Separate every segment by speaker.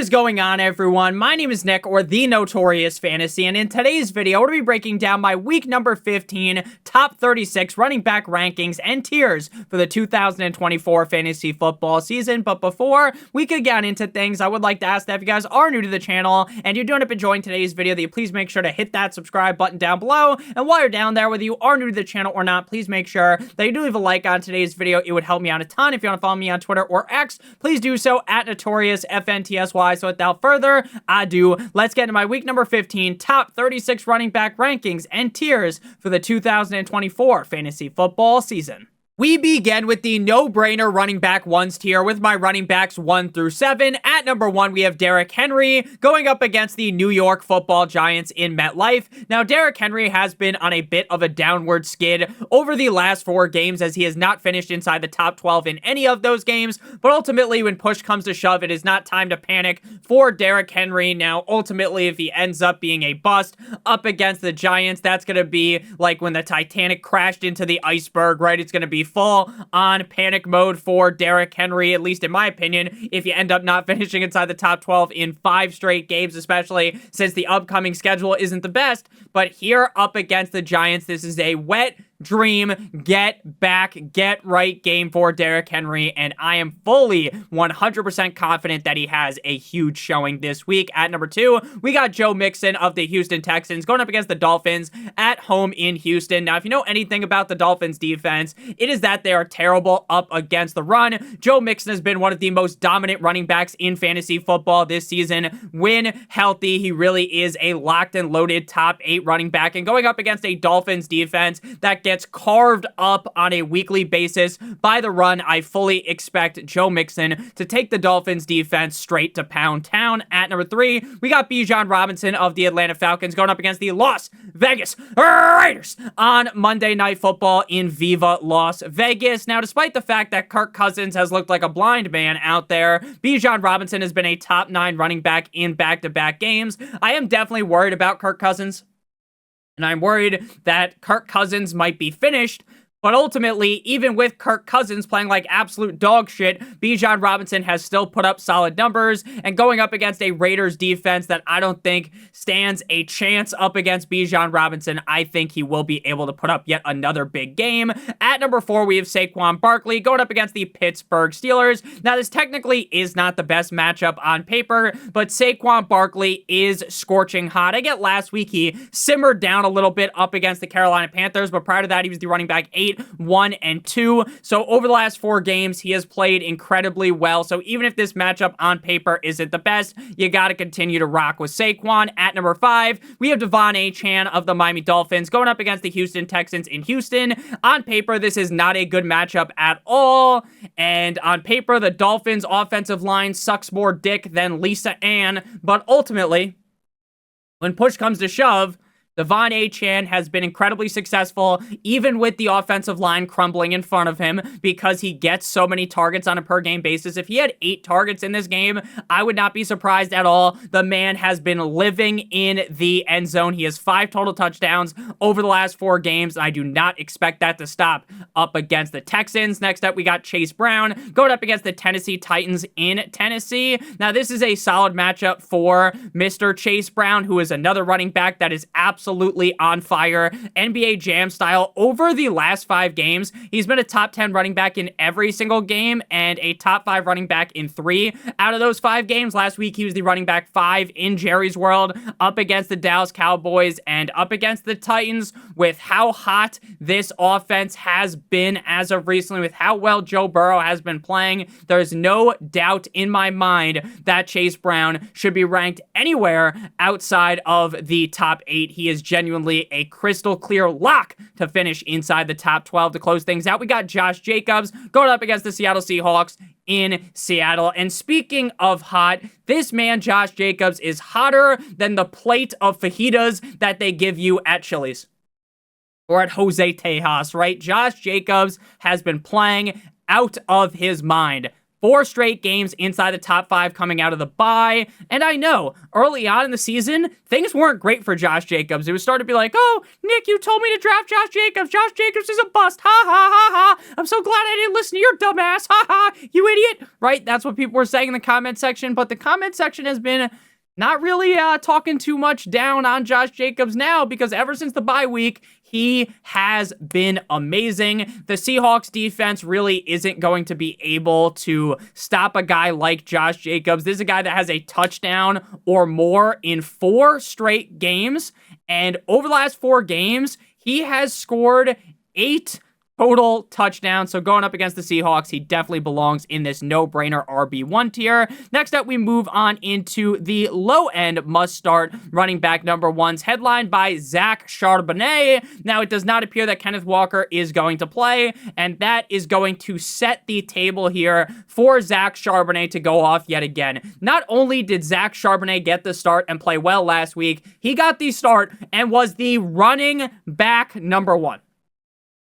Speaker 1: What is going on, everyone? My name is Nick, or the Notorious Fantasy, and in today's video, we're going to be breaking down my week number 15 top 36 running back rankings and tiers for the 2024 fantasy football season. But before we could get into things, I would like to ask that if you guys are new to the channel and you do end up enjoying today's video, that you please make sure to hit that subscribe button down below. And while you're down there, whether you are new to the channel or not, please make sure that you do leave a like on today's video. It would help me out a ton. If you want to follow me on Twitter or X, please do so at NotoriousFantasy. So without further ado, let's get into my week number 15 top 36 running back rankings and tiers for the 2024 fantasy football season. We begin with the no-brainer running back ones tier with my running backs 1 through 7. At number 1, we have Derrick Henry going up against the New York Football Giants in MetLife. Now, Derrick Henry has been on a bit of a downward skid over the last 4 games, as he has not finished inside the top 12 in any of those games. But ultimately, when push comes to shove, it is not time to panic for Derrick Henry. Now, ultimately, if he ends up being a bust up against the Giants, that's going to be like when the Titanic crashed into the iceberg, right? It's going to be full on panic mode for Derrick Henry, at least in my opinion, if you end up not finishing inside the top 12 in 5 straight games, especially since the upcoming schedule isn't the best. But here up against the Giants, this is a wet dream, get back, get right game for Derrick Henry, and I am fully 100% confident that he has a huge showing this week. At number 2, we got Joe Mixon of the Houston Texans going up against the Dolphins at home in Houston. Now, if you know anything about the Dolphins defense, it is that they are terrible up against the run. Joe Mixon has been one of the most dominant running backs in fantasy football this season. When healthy, he really is a locked and loaded top 8 running back, and going up against a Dolphins defense that gets carved up on a weekly basis by the run, I fully expect Joe Mixon to take the Dolphins defense straight to Pound Town. At number 3, we got Bijan Robinson of the Atlanta Falcons going up against the Las Vegas Raiders on Monday Night Football in Viva Las Vegas. Now, despite the fact that Kirk Cousins has looked like a blind man out there, Bijan Robinson has been a top 9 running back in back-to-back games. I am definitely worried about Kirk Cousins, and I'm worried that Kirk Cousins might be finished. But ultimately, even with Kirk Cousins playing like absolute dog shit, Bijan Robinson has still put up solid numbers, and going up against a Raiders defense that I don't think stands a chance up against Bijan Robinson, I think he will be able to put up yet another big game. At number 4, we have Saquon Barkley going up against the Pittsburgh Steelers. Now, this technically is not the best matchup on paper, but Saquon Barkley is scorching hot. I get last week he simmered down a little bit up against the Carolina Panthers, but prior to that, he was the running back 8, 1, and 2. So over the last 4 games, he has played incredibly well. So even if this matchup on paper isn't the best, you got to continue to rock with Saquon. At number 5, we have Devon Achane of the Miami Dolphins going up against the Houston Texans in Houston. On paper, this is not a good matchup at all. And on paper, the Dolphins' offensive line sucks more dick than Lisa Ann. But ultimately, when push comes to shove, Devon Achane has been incredibly successful, even with the offensive line crumbling in front of him, because he gets so many targets on a per-game basis. If he had 8 targets in this game, I would not be surprised at all. The man has been living in the end zone. He has 5 total touchdowns over the last 4 games, and I do not expect that to stop up against the Texans. Next up, we got Chase Brown going up against the Tennessee Titans in Tennessee. Now, this is a solid matchup for Mr. Chase Brown, who is another running back that is absolutely on fire, NBA Jam style. Over the last 5 games, he's been a top 10 running back in every single game and a top 5 running back in 3 out of those 5 games. Last week, he was the running back 5 in Jerry's world up against the Dallas Cowboys and up against the Titans. With how hot this offense has been as of recently, with how well Joe Burrow has been playing, there's no doubt in my mind that Chase Brown should be ranked anywhere outside of the top 8. He is genuinely a crystal clear lock to finish inside the top 12 to close things out. We got Josh Jacobs going up against the Seattle Seahawks in Seattle. And speaking of hot, this man, Josh Jacobs, is hotter than the plate of fajitas that they give you at Chili's or at Jose Tejas, right? Josh Jacobs has been playing out of his mind. 4 straight games inside the top 5 coming out of the bye. And I know early on in the season, things weren't great for Josh Jacobs. It was starting to be like, oh, Nick, you told me to draft Josh Jacobs. Josh Jacobs is a bust. Ha ha ha ha. I'm so glad I didn't listen to your dumbass. Ha ha. You idiot. Right? That's what people were saying in the comment section. But the comment section has been not really talking too much down on Josh Jacobs now, because ever since the bye week, he has been amazing. The Seahawks defense really isn't going to be able to stop a guy like Josh Jacobs. This is a guy that has a touchdown or more in 4 straight games. And over the last 4 games, he has scored 8 total touchdowns. So going up against the Seahawks, he definitely belongs in this no-brainer RB1 tier. Next up, we move on into the low-end must-start running back number 1s, headlined by Zach Charbonnet. Now, it does not appear that Kenneth Walker is going to play, and that is going to set the table here for Zach Charbonnet to go off yet again. Not only did Zach Charbonnet get the start and play well last week, he got the start and was the running back number 1.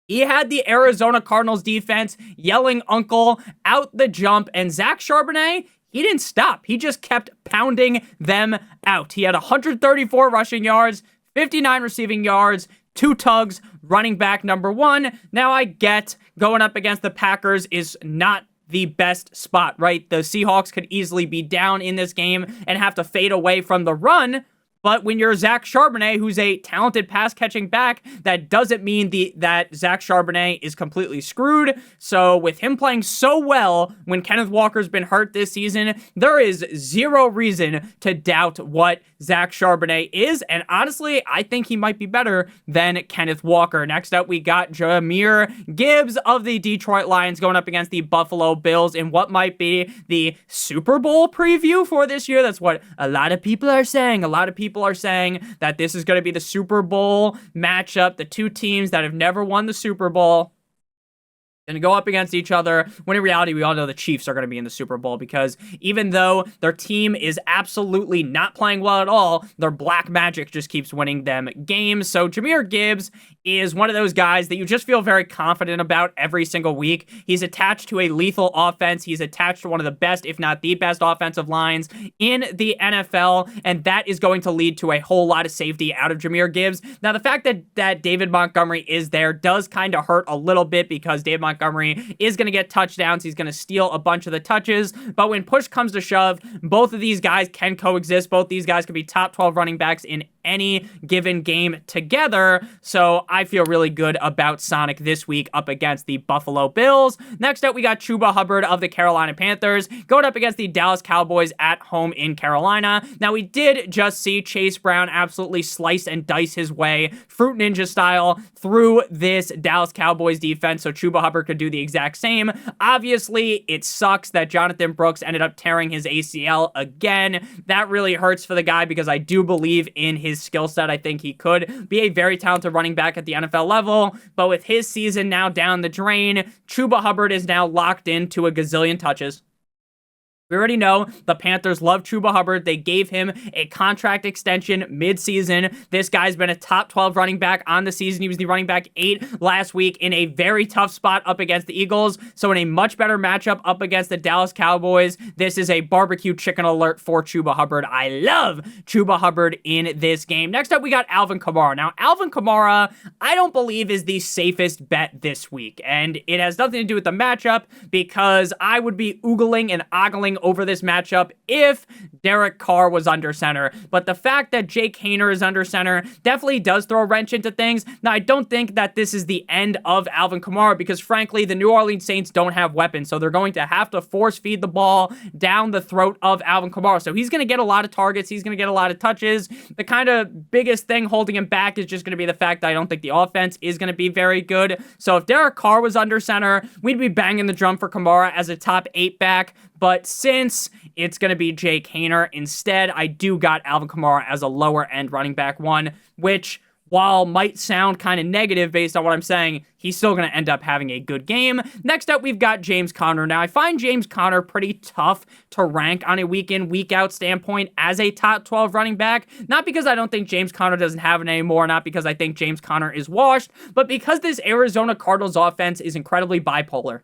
Speaker 1: He had the Arizona Cardinals defense yelling uncle out the jump, and Zach Charbonnet, he didn't stop. He just kept pounding them out. He had 134 rushing yards, 59 receiving yards, 2 tugs, running back number 1. Now, I get going up against the Packers is not the best spot, right? The Seahawks could easily be down in this game and have to fade away from the run. But when you're Zach Charbonnet, who's a talented pass-catching back, that doesn't mean that Zach Charbonnet is completely screwed. So with him playing so well when Kenneth Walker's been hurt this season, there is zero reason to doubt what Zach Charbonnet is. And honestly, I think he might be better than Kenneth Walker. Next up, we got Jahmyr Gibbs of the Detroit Lions going up against the Buffalo Bills in what might be the Super Bowl preview for this year. That's what a lot of people are saying. A lot of people are saying that this is going to be the Super Bowl matchup, the 2 teams that have never won the Super Bowl going to go up against each other, when in reality, we all know the Chiefs are going to be in the Super Bowl, because even though their team is absolutely not playing well at all, their black magic just keeps winning them games. So Jahmyr Gibbs is one of those guys that you just feel very confident about every single week. He's attached to a lethal offense. He's attached to one of the best, if not the best, offensive lines in the NFL, and that is going to lead to a whole lot of safety out of Jahmyr Gibbs. Now, the fact that David Montgomery is there does kind of hurt a little bit, because David Montgomery is going to get touchdowns. He's going to steal a bunch of the touches. But when push comes to shove, both of these guys can coexist. Both these guys could be top 12 running backs in any given game together. So I feel really good about Sonic this week up against the Buffalo Bills. Next up, we got Chuba Hubbard of the Carolina Panthers going up against the Dallas Cowboys at home in Carolina. Now, we did just see Chase Brown absolutely slice and dice his way, Fruit Ninja style, through this Dallas Cowboys defense. So Chuba Hubbard could do the exact same. Obviously, it sucks that Jonathan Brooks ended up tearing his ACL again. That really hurts for the guy, because I do believe in his skill set. I think he could be a very talented running back at the NFL level, but with his season now down the drain, Chuba Hubbard is now locked into a gazillion touches. We already know the Panthers love Chuba Hubbard. They gave him a contract extension mid-season. This guy's been a top 12 running back on the season. He was the running back 8 last week in a very tough spot up against the Eagles. So in a much better matchup up against the Dallas Cowboys, this is a barbecue chicken alert for Chuba Hubbard. I love Chuba Hubbard in this game. Next up, we got Alvin Kamara. Now, Alvin Kamara, I don't believe is the safest bet this week. And it has nothing to do with the matchup, because I would be oogling and ogling over this matchup if Derek Carr was under center. But the fact that Jake Haener is under center definitely does throw a wrench into things. Now, I don't think that this is the end of Alvin Kamara, because frankly, the New Orleans Saints don't have weapons. So they're going to have to force feed the ball down the throat of Alvin Kamara. So he's going to get a lot of targets. He's going to get a lot of touches. The kind of biggest thing holding him back is just going to be the fact that I don't think the offense is going to be very good. So if Derek Carr was under center, we'd be banging the drum for Kamara as a top 8 back. But since it's going to be Jake Haener instead, I do got Alvin Kamara as a lower end running back 1, which, while might sound kind of negative based on what I'm saying, he's still going to end up having a good game. Next up, we've got James Conner. Now, I find James Conner pretty tough to rank on a week-in, week-out standpoint as a top 12 running back. Not because I don't think James Conner doesn't have it anymore, not because I think James Conner is washed, but because this Arizona Cardinals offense is incredibly bipolar.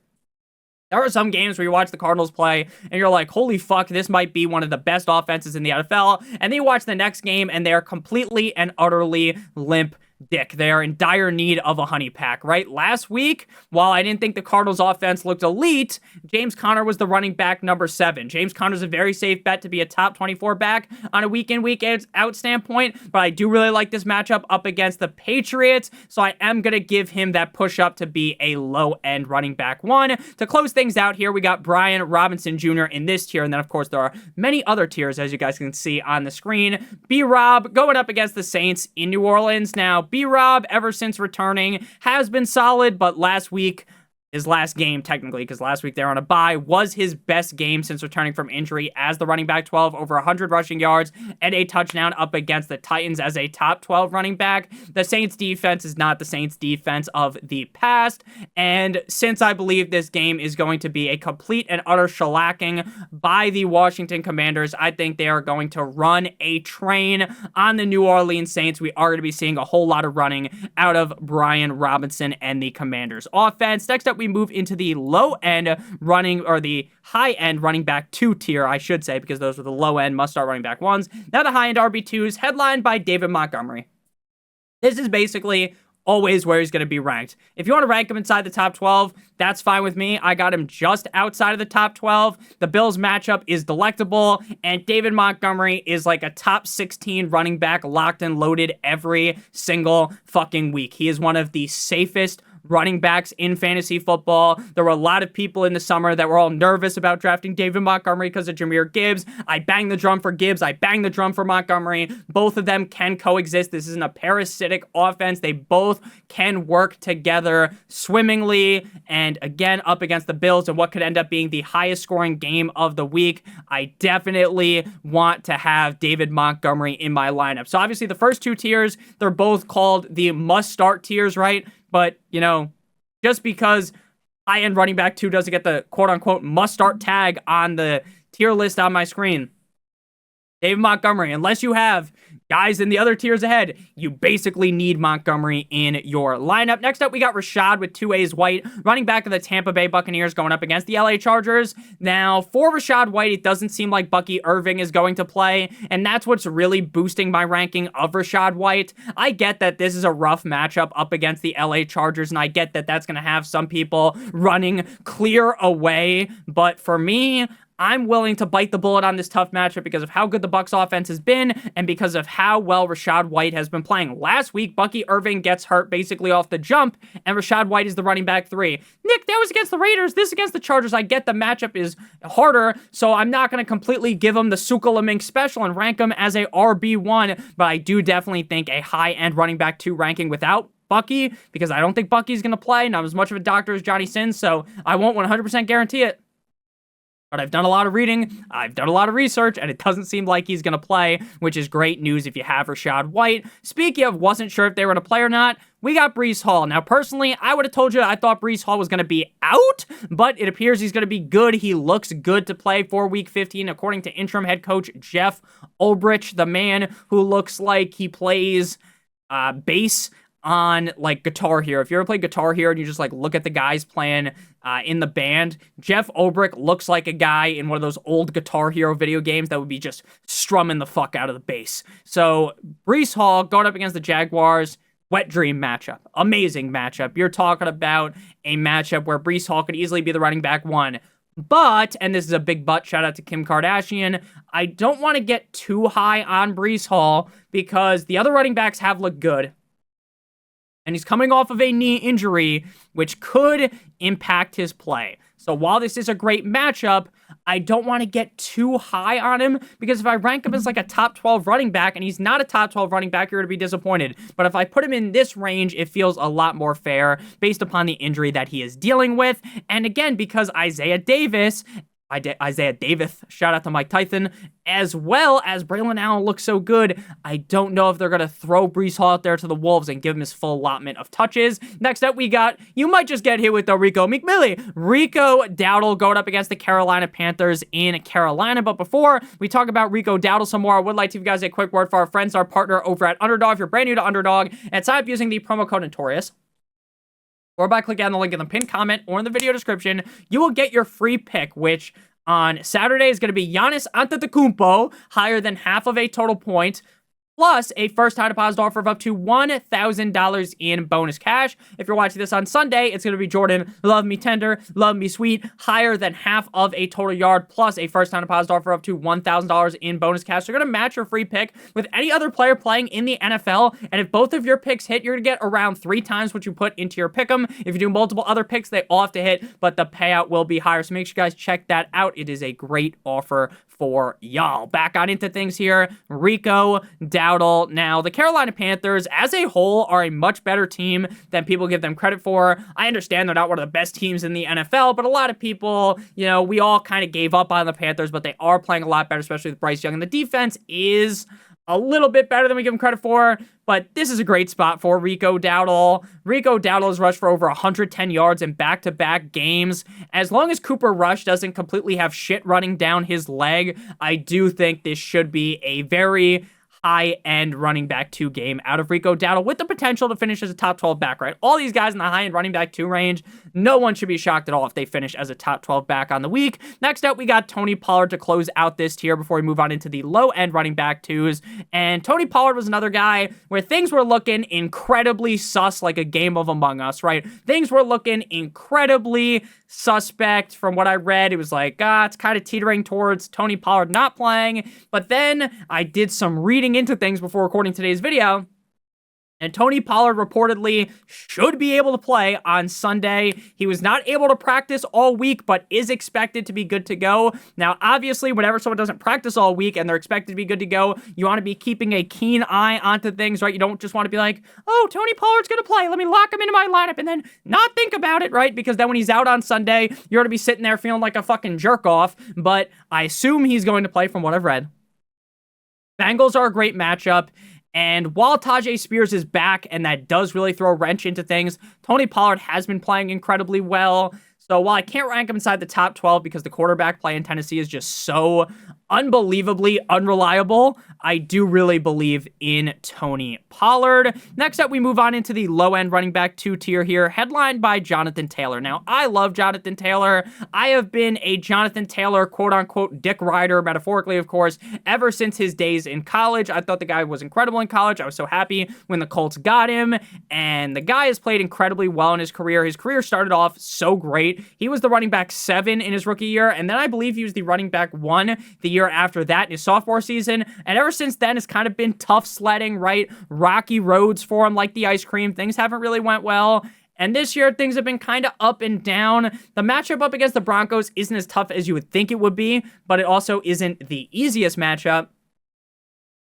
Speaker 1: There are some games where you watch the Cardinals play and you're like, holy fuck, this might be one of the best offenses in the NFL. And then you watch the next game and they're completely and utterly limp dick. They are in dire need of a honey pack, right? Last week, while I didn't think the Cardinals offense looked elite, James Conner was the running back number 7. James Conner's a very safe bet to be a top 24 back on a week in, week out standpoint, but I do really like this matchup up against the Patriots, so I am going to give him that push up to be a low-end running back 1. To close things out here, we got Brian Robinson Jr. in this tier, and then, of course, there are many other tiers, as you guys can see on the screen. B-Rob going up against the Saints in New Orleans. Now, B-Rob, ever since returning, has been solid, but last week, his last game, technically, because last week they were on a bye, was his best game since returning from injury as the running back 12, over 100 rushing yards and a touchdown up against the Titans as a top 12 running back. The Saints defense is not the Saints defense of the past, and since I believe this game is going to be a complete and utter shellacking by the Washington Commanders, I think they are going to run a train on the New Orleans Saints. We are going to be seeing a whole lot of running out of Brian Robinson and the Commanders offense. Next up, we move into the low-end running, or the high-end running back 2 tier, I should say, because those were the low-end must-start running back 1s. Now the high-end RB2s, headlined by David Montgomery. This is basically always where he's going to be ranked. If you want to rank him inside the top 12, that's fine with me. I got him just outside of the top 12. The Bills matchup is delectable, and David Montgomery is like a top 16 running back, locked and loaded every single fucking week. He is one of the safest running backs in fantasy football. There were a lot of people in the summer that were all nervous about drafting David Montgomery because of Jahmyr Gibbs. I banged the drum for Gibbs. I banged the drum for Montgomery. Both of them can coexist. This isn't a parasitic offense. They both can work together swimmingly. And again, up against the Bills and what could end up being the highest scoring game of the week, I definitely want to have David Montgomery in my lineup. So obviously the first 2 tiers, they're both called the must-start tiers, right? But, you know, just because high-end running back 2 doesn't get the quote-unquote must-start tag on the tier list on my screen, David Montgomery, unless you have guys in the other tiers ahead, you basically need Montgomery in your lineup. Next up, we got Rachaad with 2 A's White, running back of the Tampa Bay Buccaneers, going up against the LA Chargers. Now, for Rachaad White, it doesn't seem like Bucky Irving is going to play, and that's what's really boosting my ranking of Rachaad White. I get that this is a rough matchup up against the LA Chargers, and I get that that's going to have some people running clear away, but for me, I'm willing to bite the bullet on this tough matchup because of how good the Bucs offense has been and because of how well Rachaad White has been playing. Last week, Bucky Irving gets hurt basically off the jump, and Rachaad White is the running back 3. Nick, that was against the Raiders. This against the Chargers. I get the matchup is harder, so I'm not going to completely give him the Sukalamink special and rank him as a RB1, but I do definitely think a high-end running back 2 ranking without Bucky, because I don't think Bucky's going to play, not as much of a doctor as Johnny Sins, so I won't 100% guarantee it. But I've done a lot of reading, I've done a lot of research, and it doesn't seem like he's going to play, which is great news if you have Rachaad White. Speaking of wasn't sure if they were going to play or not, we got Breece Hall. Now, personally, I would have told you I thought Breece Hall was going to be out, but it appears he's going to be good. He looks good to play for Week 15, according to interim head coach Jeff Ulbrich, the man who looks like he plays bass on like Guitar Hero. If you ever play Guitar Hero and you just like look at the guys playing in the band, Jeff Ulbrich looks like a guy in one of those old Guitar Hero video games that would be just strumming the fuck out of the bass. So Breece Hall going up against the Jaguars, wet dream matchup, amazing matchup. You're talking about a matchup where Breece Hall could easily be the running back 1. But, and this is a big but, shout out to Kim Kardashian, I don't want to get too high on Breece Hall because the other running backs have looked good. And he's coming off of a knee injury, which could impact his play. So while this is a great matchup, I don't want to get too high on him, because if I rank him as like a top 12 running back, and he's not a top 12 running back, you're going to be disappointed. But if I put him in this range, it feels a lot more fair based upon the injury that he is dealing with. And again, because Isaiah Davis, shout out to Mike Tyson, as well as Braylon Allen looks so good, I don't know if they're going to throw Breece Hall out there to the Wolves and give him his full allotment of touches. Next up, we got, you might just get hit with the Rico McMillie. Rico Dowdle going up against the Carolina Panthers in Carolina. But before we talk about Rico Dowdle some more, I would like to give you guys a quick word for our friends, our partner over at Underdog. If you're brand new to Underdog and sign up using the promo code Notorious, or by clicking on the link in the pinned comment or in the video description, you will get your free pick, which on Saturday is going to be Giannis Antetokounmpo, higher than half of a total point, plus a first-time deposit offer of up to $1,000 in bonus cash. If you're watching this on Sunday, it's going to be Jordan, love me tender, love me sweet, higher than half of a total yard, plus a first-time deposit offer of up to $1,000 in bonus cash. So you're going to match your free pick with any other player playing in the NFL, and if both of your picks hit, you're going to get around 3 times what you put into your pick'em. If you do multiple other picks, they all have to hit, but the payout will be higher. So make sure you guys check that out. It is a great offer for y'all. Back on into things here. Rico Dowdle. Now, the Carolina Panthers, as a whole, are a much better team than people give them credit for. I understand they're not one of the best teams in the NFL, but a lot of people, you know, we all kind of gave up on the Panthers, but they are playing a lot better, especially with Bryce Young. And the defense is a little bit better than we give him credit for, but this is a great spot for Rico Dowdle. Rico Dowdle has rushed for over 110 yards in back-to-back games. As long as Cooper Rush doesn't completely have shit running down his leg, I do think this should be a very high-end running back 2 game out of Rico Dowdle with the potential to finish as a top 12 back, right? All these guys in the high-end running back 2 range, no one should be shocked at all if they finish as a top 12 back on the week. Next up, we got Tony Pollard to close out this tier before we move on into the low-end running back 2s. And Tony Pollard was another guy where things were looking incredibly sus, like a game of Among Us, right? Things were looking incredibly suspect. From what I read, it was like, it's kind of teetering towards Tony Pollard not playing. But then I did some reading into things before recording today's video, and Tony Pollard reportedly should be able to play on Sunday. He was not able to practice all week, but is expected to be good to go. Now, obviously, whenever someone doesn't practice all week and they're expected to be good to go, you want to be keeping a keen eye onto things, right? You don't just want to be like, oh, Tony Pollard's going to play. Let me lock him into my lineup and then not think about it, right? Because then when he's out on Sunday, you're going to be sitting there feeling like a fucking jerk off. But I assume he's going to play from what I've read. Bengals are a great matchup, and while Tajay Spears is back, and that does really throw a wrench into things, Tony Pollard has been playing incredibly well. So while I can't rank him inside the top 12 because the quarterback play in Tennessee is just so unbelievably unreliable, I do really believe in Tony Pollard. Next up, we move on into the low-end running back 2 tier here, headlined by Jonathan Taylor. Now, I love Jonathan Taylor. I have been a Jonathan Taylor, quote-unquote, dick rider, metaphorically, of course, ever since his days in college. I thought the guy was incredible in college. I was so happy when the Colts got him, and the guy has played incredibly well in his career. His career started off so great. He was the running back 7 in his rookie year, and then I believe he was the running back 1 the year after that in his sophomore season, and ever since then, it's kind of been tough sledding, right? Rocky roads for him like the ice cream. Things haven't really went well. And this year, things have been kind of up and down. The matchup up against the Broncos isn't as tough as you would think it would be, but it also isn't the easiest matchup.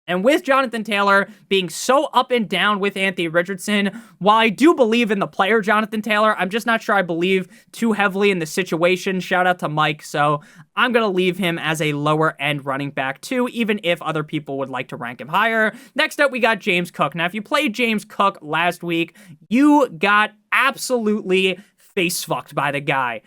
Speaker 1: And with Jonathan Taylor being so up and down with Anthony Richardson, while I do believe in the player Jonathan Taylor, I'm just not sure I believe too heavily in the situation. Shout out to Mike. So I'm going to leave him as a lower end running back too, even if other people would like to rank him higher. Next up, we got James Cook. Now, if you played James Cook last week, you got absolutely face fucked by the guy.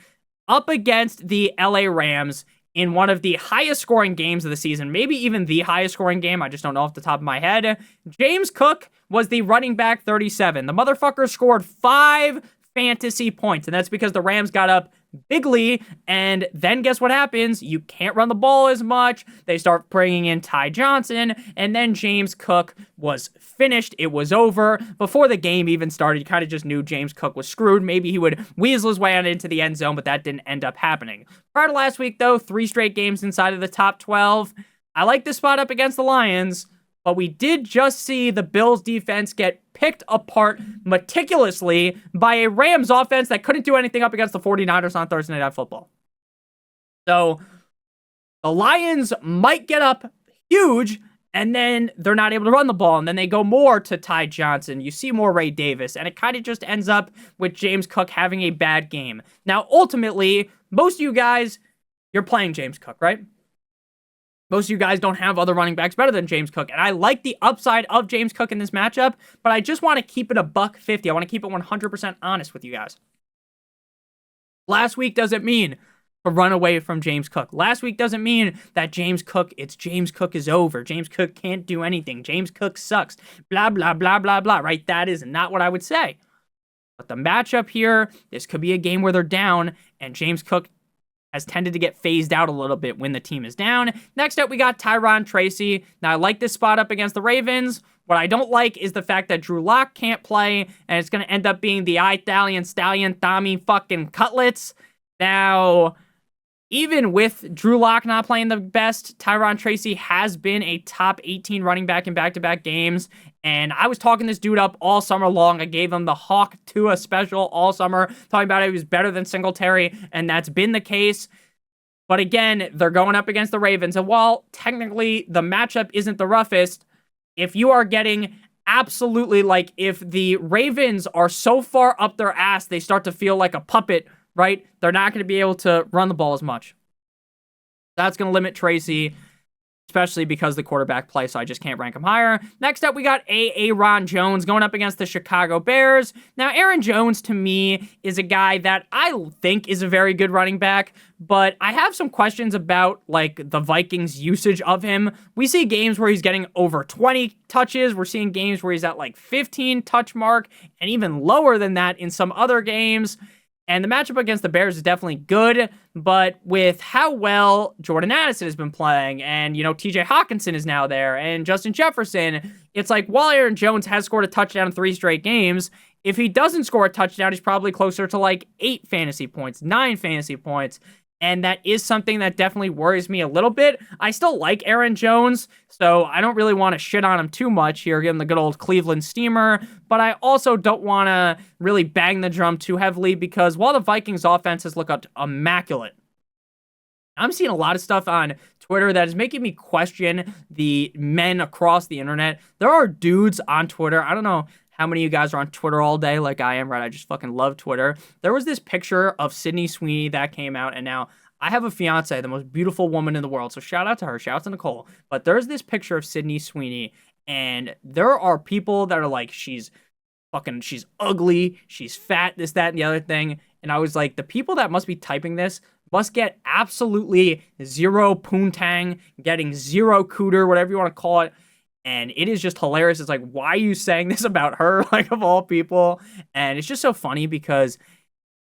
Speaker 1: Up against the LA Rams, in one of the highest scoring games of the season, maybe even the highest scoring game, I just don't know off the top of my head, James Cook was the running back 37. The motherfucker scored 5 fantasy points, and that's because the Rams got up bigly, and then guess what happens? You can't run the ball as much. They start bringing in Ty Johnson, and then James Cook was finished. It was over. Before the game even started, you kind of just knew James Cook was screwed. Maybe he would weasel his way on into the end zone, but that didn't end up happening. Prior to last week, though, 3 straight games inside of the top 12. I like this spot up against the Lions, but we did just see the Bills defense get picked apart meticulously by a Rams offense that couldn't do anything up against the 49ers on Thursday Night Football. So the Lions might get up huge, and then they're not able to run the ball, and then they go more to Ty Johnson. You see more Ray Davis, and it kind of just ends up with James Cook having a bad game. Now, ultimately, most of you guys, you're playing James Cook, right? Most of you guys don't have other running backs better than James Cook, and I like the upside of James Cook in this matchup, but I just want to keep it $150. I want to keep it 100% honest with you guys. Last week doesn't mean to run away from James Cook. Last week doesn't mean that James Cook is over. James Cook can't do anything. James Cook sucks. Blah, blah, blah, blah, blah, right? That is not what I would say. But the matchup here, this could be a game where they're down, and James Cook has tended to get phased out a little bit when the team is down. Next up, we got Tyron Tracy. Now, I like this spot up against the Ravens. What I don't like is the fact that Drew Lock can't play, and it's going to end up being the Italian Stallion Tommy fucking Cutlets. Now, even with Drew Lock not playing the best, Tyron Tracy has been a top 18 running back in back-to-back games, and I was talking this dude up all summer long. I gave him the Hawk Tua special all summer, talking about it. He was better than Singletary, and that's been the case. But again, they're going up against the Ravens, and while technically the matchup isn't the roughest, if you are getting absolutely, like, if the Ravens are so far up their ass, they start to feel like a puppet, right? They're not going to be able to run the ball as much. That's going to limit Tracy, especially because the quarterback play, so I just can't rank him higher. Next up, we got Aaron Jones going up against the Chicago Bears. Now, Aaron Jones, to me, is a guy that I think is a very good running back, but I have some questions about, like, the Vikings' usage of him. We see games where he's getting over 20 touches. We're seeing games where he's at, like, 15 touch mark, and even lower than that in some other games. And the matchup against the Bears is definitely good, but with how well Jordan Addison has been playing, and, you know, TJ Hawkinson is now there, and Justin Jefferson, it's like, while Aaron Jones has scored a touchdown in 3 straight games, if he doesn't score a touchdown, he's probably closer to, like, 8 fantasy points, 9 fantasy points, and that is something that definitely worries me a little bit. I still like Aaron Jones, so I don't really want to shit on him too much here, give him the good old Cleveland steamer, but I also don't want to really bang the drum too heavily, because while the Vikings offense has looked immaculate, I'm seeing a lot of stuff on Twitter that is making me question the men across the internet. There are dudes on Twitter, I don't know how many of you guys are on Twitter all day like I am, right? I just fucking love Twitter. There was this picture of Sydney Sweeney that came out, and now I have a fiance, the most beautiful woman in the world, so shout out to her, shout out to Nicole. But there's this picture of Sydney Sweeney, and there are people that are like, she's ugly, she's fat, this, that, and the other thing. And I was like, the people that must be typing this must get absolutely zero poontang, getting zero cooter, whatever you want to call it. And it is just hilarious. It's like, why are you saying this about her, like, of all people? And it's just so funny because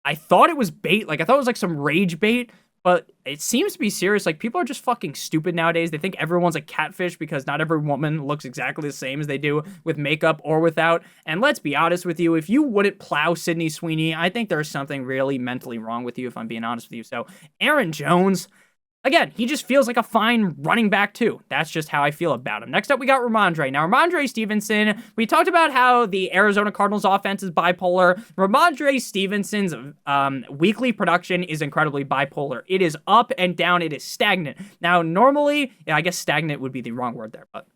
Speaker 1: I thought it was bait. Like, I thought it was like some rage bait, but it seems to be serious. Like, people are just fucking stupid nowadays. They think everyone's a catfish because not every woman looks exactly the same as they do with makeup or without. And let's be honest with you, if you wouldn't plow Sydney Sweeney, I think there's something really mentally wrong with you, if I'm being honest with you. So, Aaron Jones, again, he just feels like a fine running back, too. That's just how I feel about him. Next up, we got Ramondre. Now, Ramondre Stevenson, we talked about how the Arizona Cardinals offense is bipolar. Ramondre Stevenson's weekly production is incredibly bipolar. It is up and down. It is stagnant. Now, normally, yeah, I guess stagnant would be the wrong word there, but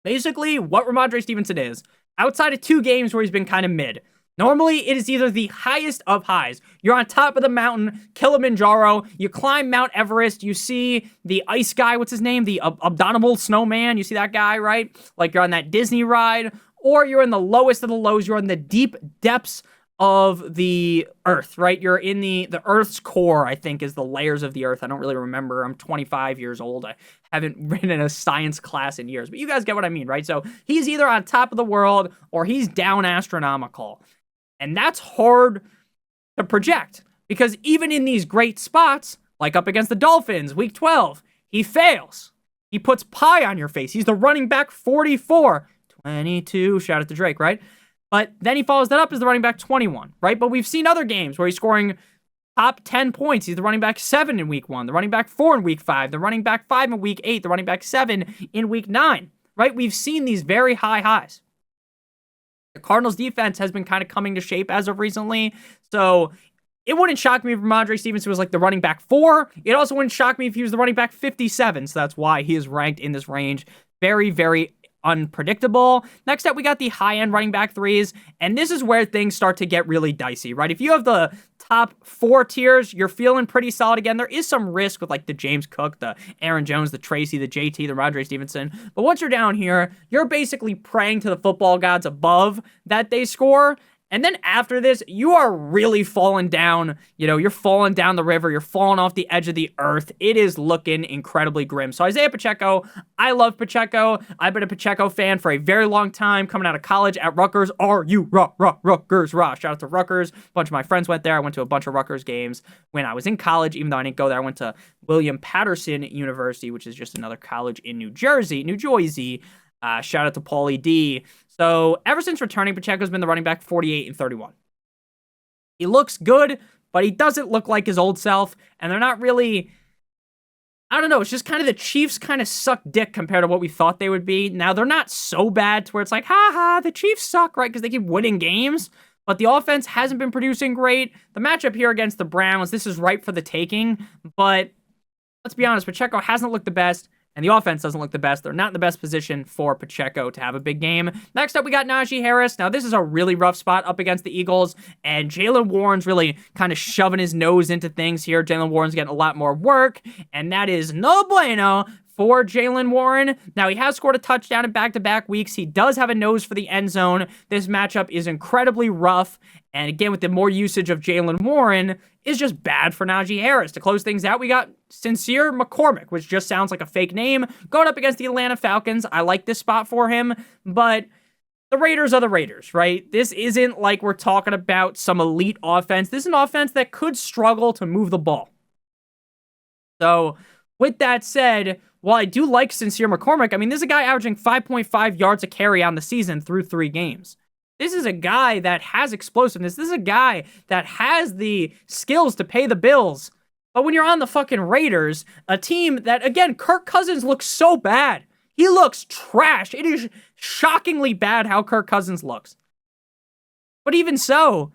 Speaker 1: basically, what Ramondre Stevenson is, outside of 2 games where he's been kind of mid, normally, it is either the highest of highs. You're on top of the mountain, Kilimanjaro. You climb Mount Everest. You see the ice guy. What's his name? The abominable snowman. You see that guy, right? Like, you're on that Disney ride. Or you're in the lowest of the lows. You're in the deep depths of the earth, right? You're in the earth's core, I think, is the layers of the earth. I don't really remember. I'm 25 years old. I haven't been in a science class in years. But you guys get what I mean, right? So he's either on top of the world or he's down astronomical. And that's hard to project because even in these great spots, like up against the Dolphins, week 12, he fails. He puts pie on your face. He's the running back 44, 22, shout out to Drake, right? But then he follows that up as the running back 21, right? But we've seen other games where he's scoring top 10 points. He's the running back 7 in week 1, the running back 4 in week 5, the running back 5 in week 8, the running back 7 in week 9, right? We've seen these very high highs. The Cardinals defense has been kind of coming to shape as of recently. So it wouldn't shock me if Ramondre Stevenson was like the running back 4. It also wouldn't shock me if he was the running back 57. So that's why he is ranked in this range. Very, very unpredictable. Next up, we got the high-end running back 3s. And this is where things start to get really dicey, right? If you have the top 4 tiers, you're feeling pretty solid again. There is some risk with like the James Cook, the Aaron Jones, the Tracy, the JT, the Ramondre Stevenson. But once you're down here, you're basically praying to the football gods above that they score. And then after this, you are really falling down. You know, you're falling down the river. You're falling off the edge of the earth. It is looking incredibly grim. So Isaiah Pacheco, I love Pacheco. I've been a Pacheco fan for a very long time, coming out of college at Rutgers. Rutgers, Shout out to Rutgers. A bunch of my friends went there. I went to a bunch of Rutgers games when I was in college, even though I didn't go there. I went to William Patterson University, which is just another college in New Jersey. Shout out to Paulie D. So ever since returning, Pacheco's been the running back 48 and 31. He looks good, but he doesn't look like his old self. And they're not really, I don't know, it's just kind of the Chiefs kind of suck dick compared to what we thought they would be. Now, they're not so bad to where it's like, the Chiefs suck, right? Because they keep winning games. But the offense hasn't been producing great. The matchup here against the Browns, this is ripe for the taking. But let's be honest, Pacheco hasn't looked the best. And the offense doesn't look the best. They're not in the best position for Pacheco to have a big game. Next up, we got Najee Harris. Now, this is a really rough spot up against the Eagles. And Jaylen Warren's really kind of shoving his nose into things here. Jaylen Warren's getting a lot more work. And that is no bueno for Jaylen Warren. Now, he has scored a touchdown in back-to-back weeks. He does have a nose for the end zone. This matchup is incredibly rough. And again, with the more usage of Jaylen Warren, is just bad for Najee Harris. To close things out, we got Sincere McCormick, which just sounds like a fake name, going up against the Atlanta Falcons. I like this spot for him, but the Raiders are the Raiders, right? This isn't like we're talking about some elite offense. This is an offense that could struggle to move the ball. So, with that said, while I do like Sincere McCormick, I mean, this is a guy averaging 5.5 yards a carry on the season through 3 games. This is a guy that has explosiveness. This is a guy that has the skills to pay the bills. But when you're on the fucking Raiders, a team that, again, Kirk Cousins looks so bad. He looks trash. It is shockingly bad how Kirk Cousins looks. But even so,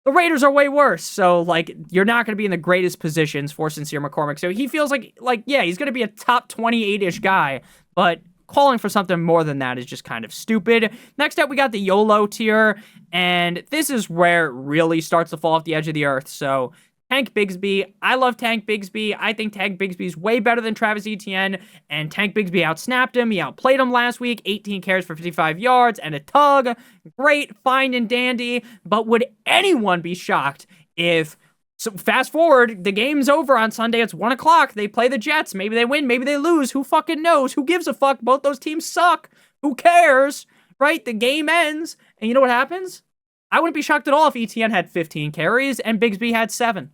Speaker 1: the Raiders are way worse. So, like, you're not going to be in the greatest positions for Sincere McCormick. So he feels like yeah, he's going to be a top 28-ish guy. But calling for something more than that is just kind of stupid. Next up, we got the YOLO tier, and this is where it really starts to fall off the edge of the earth. So, Tank Bigsby. I love Tank Bigsby. I think Tank Bigsby's way better than Travis Etienne, and Tank Bigsby outsnapped him. He outplayed him last week. 18 carries for 55 yards and a tug. Great, fine and dandy, but would anyone be shocked if... So fast forward, the game's over on Sunday. It's 1 o'clock. They play the Jets. Maybe they win. Maybe they lose. Who fucking knows? Who gives a fuck? Both those teams suck. Who cares? Right? The game ends. And you know what happens? I wouldn't be shocked at all if Etienne had 15 carries and Bigsby had 7.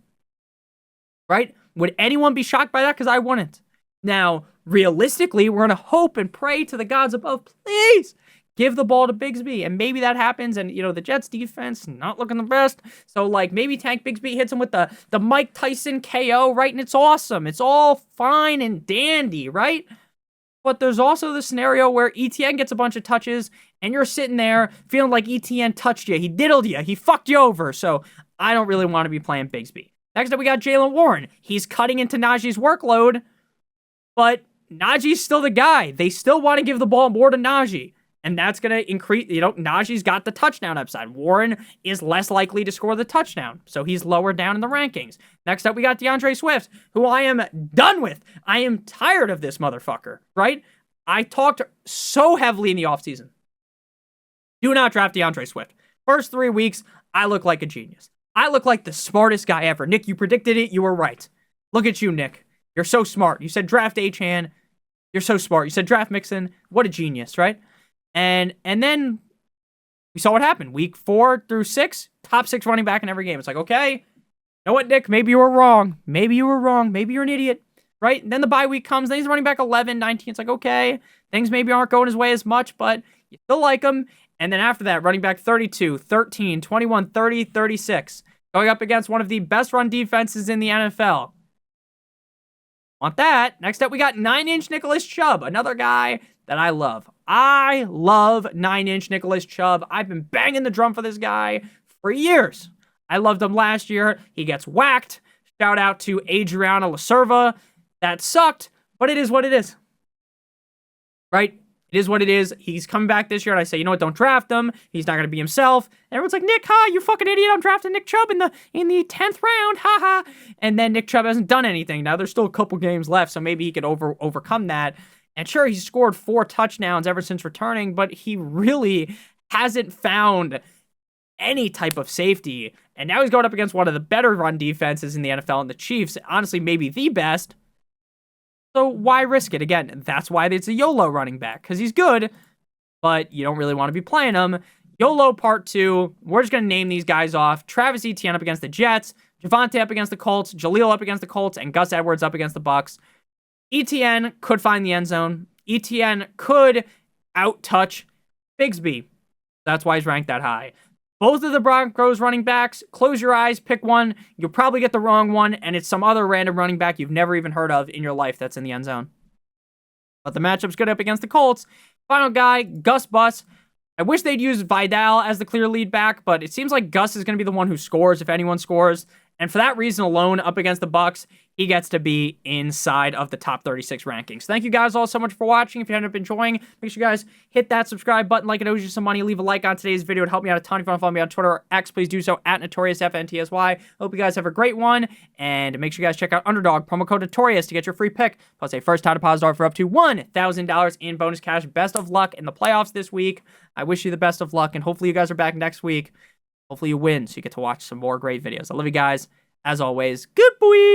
Speaker 1: Right? Would anyone be shocked by that? Because I wouldn't. Now, realistically, we're going to hope and pray to the gods above. Please give the ball to Bigsby, and maybe that happens, and, you know, the Jets' defense, not looking the best, so, like, maybe Tank Bigsby hits him with the Mike Tyson KO, right, and it's awesome. It's all fine and dandy, right? But there's also the scenario where Etienne gets a bunch of touches, and you're sitting there feeling like Etienne touched you, he diddled you, he fucked you over, so I don't really want to be playing Bigsby. Next up, we got Jaylen Warren. He's cutting into Najee's workload, but Najee's still the guy. They still want to give the ball more to Najee. And that's going to increase, you know, Najee's got the touchdown upside. Warren is less likely to score the touchdown, so he's lower down in the rankings. Next up, we got DeAndre Swift, who I am done with. I am tired of this motherfucker, right? I talked so heavily in the offseason. Do not draft DeAndre Swift. First 3 weeks, I look like a genius. I look like the smartest guy ever. Nick, you predicted it. You were right. Look at you, Nick. You're so smart. You said draft Achane. You're so smart. You said draft Mixon. What a genius, right? And then we saw what happened. Week 4 through 6, top 6 running back in every game. It's like, okay, you know what, Nick? Maybe you were wrong. Maybe you were wrong. Maybe you're an idiot, right? And then the bye week comes. Then he's running back 11, 19. It's like, okay, things maybe aren't going his way as much, but you still like him. And then after that, running back 32, 13, 21, 30, 36. Going up against one of the best run defenses in the NFL. Want that? Next up, we got 9-inch Nicholas Chubb, another guy that I love. I love 9-inch Nicholas Chubb. I've been banging the drum for this guy for years. I loved him last year. He gets whacked. Shout out to Adriana Lacerva. That sucked, but it is what it is. Right? It is what it is. He's coming back this year, and I say, you know what? Don't draft him. He's not going to be himself. And everyone's like, Nick, you fucking idiot. I'm drafting Nick Chubb in the 10th round. Ha. And then Nick Chubb hasn't done anything. Now, there's still a couple games left, so maybe he could overcome that. And sure, he's scored 4 touchdowns ever since returning, but he really hasn't found any type of safety. And now he's going up against one of the better run defenses in the NFL, and the Chiefs, honestly, maybe the best. So why risk it? Again, that's why it's a YOLO running back, because he's good, but you don't really want to be playing him. YOLO Part 2, we're just going to name these guys off. Travis Etienne up against the Jets, Javonte up against the Colts, Jaleel up against the Colts, and Gus Edwards up against the Bucs. Etienne could find the end zone. Etienne could out-touch Bigsby. That's why he's ranked that high. Both of the Broncos running backs, close your eyes, pick one. You'll probably get the wrong one, and it's some other random running back you've never even heard of in your life that's in the end zone. But the matchup's good up against the Colts. Final guy, Gus Bus. I wish they'd use Vidal as the clear lead back, but it seems like Gus is going to be the one who scores if anyone scores. And for that reason alone, up against the Bucs, he gets to be inside of the top 36 rankings. Thank you guys all so much for watching. If you ended up enjoying, make sure you guys hit that subscribe button like it owes you some money. Leave a like on today's video. It'd help me out a ton. If you want to follow me on Twitter or X, please do so at NotoriousFantasy. Hope you guys have a great one. And make sure you guys check out Underdog, promo code Notorious to get your free pick, plus a first-time deposit offer for up to $1,000 in bonus cash. Best of luck in the playoffs this week. I wish you the best of luck, and hopefully you guys are back next week. Hopefully you win so you get to watch some more great videos. I love you guys. As always, good boy!